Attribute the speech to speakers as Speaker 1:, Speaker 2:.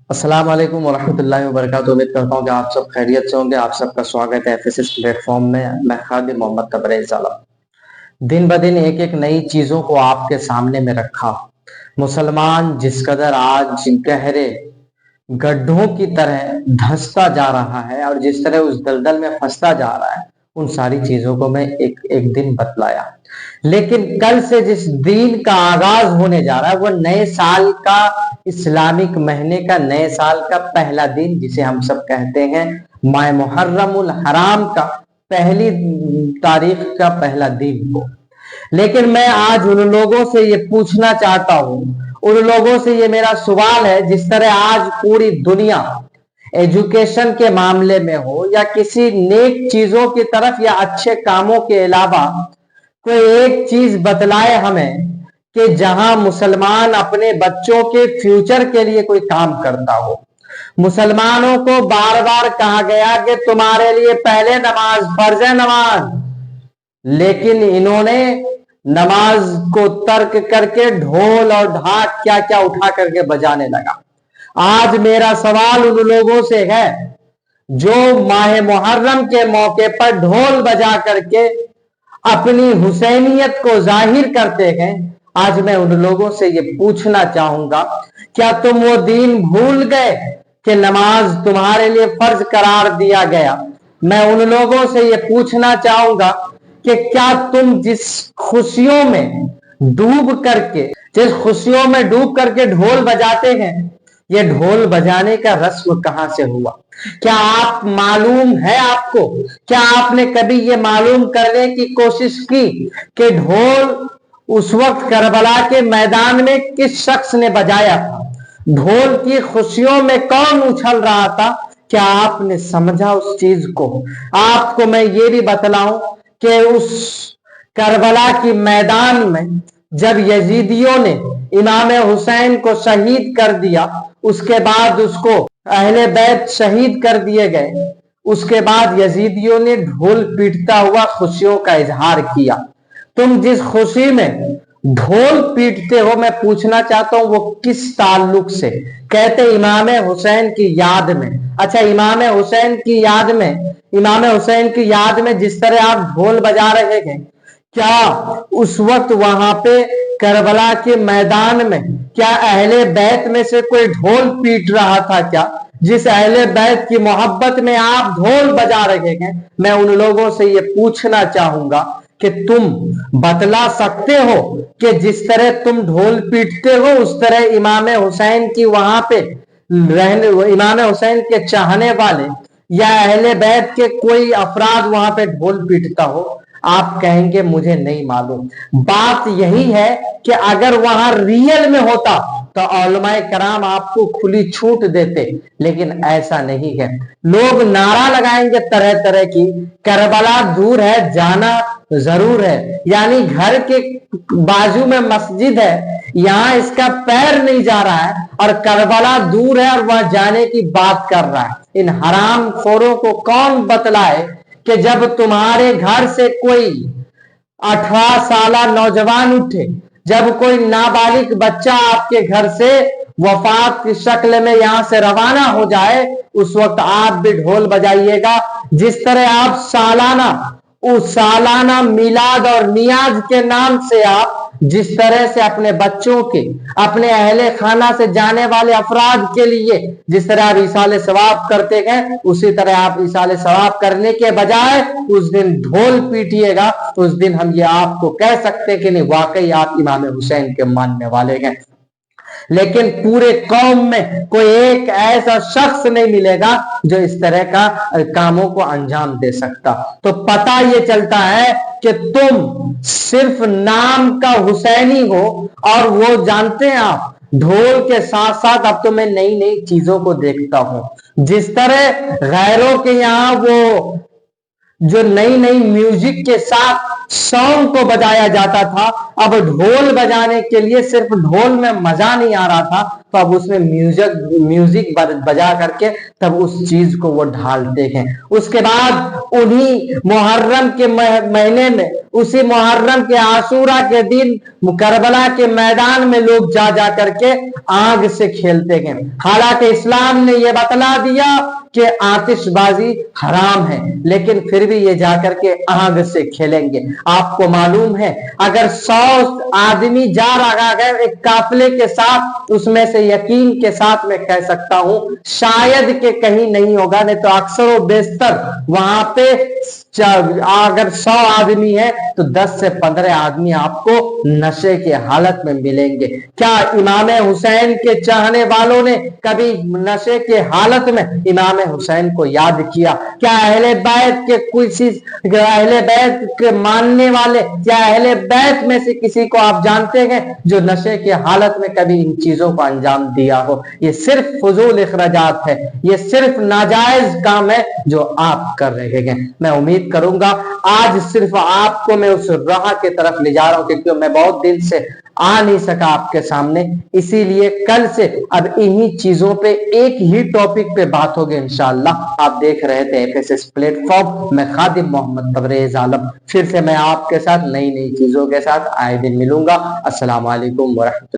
Speaker 1: अस्सलाम वालेकुम वरहमतुल्लाहि वबरकातुहू। उम्मीद करता हूँ कि आप सब खैरियत से होंगे। आप सबका स्वागत है एफएसएस प्लेटफॉर्म में। मैं खादिम मोहम्मद तबरेज़ आलम दिन ब दिन एक एक नई चीजों को आपके सामने में रखा। मुसलमान जिस कदर आज गहरे गड्ढों की तरह धंसता जा रहा है और जिस तरह उस दलदल में फंसता जा रहा है, उन सारी चीजों को मैं एक एक दिन बतलाया। लेकिन कल से जिस दिन का आगाज होने जा रहा है वो नए साल का, इस्लामिक महीने का, नए साल का पहला दिन, जिसे हम सब कहते हैं माह मुहर्रमुल हराम का पहली तारीख का पहला दिन को। लेकिन मैं आज उन लोगों से ये पूछना चाहता हूं, उन लोगों से ये मेरा सवाल है, जिस तरह आज पूरी दुनिया एजुकेशन के मामले में हो या किसी नेक चीजों की तरफ या अच्छे कामों के अलावा कोई एक चीज बतलाए हमें कि जहां मुसलमान अपने बच्चों के फ्यूचर के लिए कोई काम करता हो। मुसलमानों को बार बार कहा गया कि तुम्हारे लिए पहले नमाज फर्ज है नमाज, लेकिन इन्होंने नमाज को तर्क करके ढोल और ढाक क्या क्या उठा करके बजाने लगा। आज मेरा सवाल उन लोगों से है जो माह मुहर्रम के मौके पर ढोल बजा करके अपनी हुसैनियत को जाहिर करते हैं। आज मैं उन लोगों से ये पूछना चाहूंगा, क्या तुम वो दीन भूल गए कि नमाज तुम्हारे लिए फर्ज करार दिया गया? मैं उन लोगों से ये पूछना चाहूंगा कि क्या तुम जिस खुशियों में डूब करके ढोल बजाते हैं, ये ढोल बजाने का रस्म कहां से हुआ? क्या आप मालूम है आपको? क्या आपने कभी ये मालूम करने की कोशिश की कि ढोल उस वक्त करबला के मैदान में किस शख्स ने बजाया था? ढोल की खुशियों में कौन उछल रहा था? क्या आपने समझा उस चीज को? आपको मैं ये भी बतलाऊं कि उस करबला की मैदान में जब यजीदियों ने इमाम हुसैन को शहीद कर दिया, उसके बाद उसको अहले बैत शहीद कर दिए गए, उसके बाद यजीदियों ने ढोल पीटता हुआ खुशियों का इजहार किया। तुम जिस खुशी में ढोल पीटते हो, मैं पूछना चाहता हूं वो किस ताल्लुक से? कहते इमाम हुसैन की याद में। अच्छा, इमाम हुसैन की याद में जिस तरह आप ढोल बजा रहे हैं, क्या उस वक्त वहां पे करबला के मैदान में क्या अहले बैत में से कोई ढोल पीट रहा था? क्या जिस अहले बैत की मोहब्बत में आप ढोल बजा रहे हैं? मैं उन लोगों से ये पूछना चाहूंगा कि तुम बतला सकते हो कि जिस तरह तुम ढोल पीटते हो उस तरह इमाम हुसैन की वहां पे इमाम हुसैन के चाहने वाले या अहले बैत के कोई अफराद वहां पे ढोल पीटता हो? आप कहेंगे मुझे नहीं मालूम। बात यही है कि अगर वहां रियल में होता तो उलमाए कराम आपको खुली छूट देते, लेकिन ऐसा नहीं है। लोग नारा लगाएंगे तरह तरह की, करबला दूर है जाना जरूर है, यानी घर के बाजू में मस्जिद है, यहां इसका पैर नहीं जा रहा है और करबला दूर है और वहां जाने की बात कर रहा है। इन हराम खोरों को कौन बतलाए कि जब तुम्हारे घर से कोई 18 साल नौजवान उठे, जब कोई नाबालिग बच्चा आपके घर से वफात की शक्ल में यहां से रवाना हो जाए, उस वक्त आप भी ढोल बजाइएगा। जिस तरह आप सालाना मिलाद और नियाज के नाम से आप जिस तरह से अपने बच्चों के, अपने अहले खाना से जाने वाले अफराद के लिए जिस तरह आप इसाले सवाब करते हैं, उसी तरह आप इसाले सवाब करने के बजाय उस दिन ढोल पीटिएगा। उस दिन हम ये आपको कह सकते हैं कि नहीं, वाकई आप इमाम हुसैन के मानने वाले हैं। लेकिन पूरे कौम में कोई एक ऐसा शख्स नहीं मिलेगा जो इस तरह का कामों को अंजाम दे सकता। तो पता ये चलता है कि तुम सिर्फ नाम का हुसैनी हो, और वो जानते हैं आप, ढोल के साथ साथ अब तो मैं नई नई चीजों को देखता हूं। जिस तरह गैरों के यहाँ वो जो नई नई म्यूजिक के साथ सॉन्ग को बजाया जाता था, अब ढोल बजाने के लिए सिर्फ ढोल में मजा नहीं आ रहा था, तो अब उसमें म्यूजिक बजा करके तब उस चीज को वो ढालते हैं। उसके बाद उन्हीं मुहर्रम के महीने में, उसी मुहर्रम के आशूरा के दिन करबला के मैदान में लोग जा जा करके आग से खेलते हैं। हालांकि इस्लाम ने यह बतला दिया कि आतिशबाजी हराम है, लेकिन फिर भी ये जाकर के आग से खेलेंगे। आपको मालूम है अगर 100 आदमी जा रहा है एक काफिले के साथ, उसमें से यकीन के साथ मैं कह सकता हूं शायद के कहीं नहीं होगा, नहीं तो अक्सर व बेशतर वहां पे अगर 100 आदमी है तो 10 से 15 आदमी आपको नशे की हालत में मिलेंगे। क्या इमाम हुसैन के चाहने वालों ने कभी नशे के हालत में इमाम हुसैन को याद किया? क्या अहले बैत के किसी अहले बैत के मानने वाले या अहले बैत में से किसी को आप जानते हैं जो नशे की हालत में कभी इन चीजों को अंजाम दिया हो? ये सिर्फ फजूल इखराजात है, ये सिर्फ नाजायज काम है जो आप कर रहे हैं। मैं उम्मीद करूंगा आज सिर्फ आपको मैं उस राह की तरफ ले जा रहा हूं, क्योंकि मैं बहुत दिन से आ नहीं सका आपके सामने, इसीलिए कल से अब इन्हीं चीजों पे एक ही टॉपिक पे बात होगी इंशाअल्लाह। आप देख रहे थे एफएसएस प्लेटफॉर्म, मैं खादिम मोहम्मद तबरेज आलम, फिर से मैं आपके साथ नई नई चीजों के साथ आए दिन मिलूंगा। अस्सलाम वालेकुम वरहमतुल्लाह।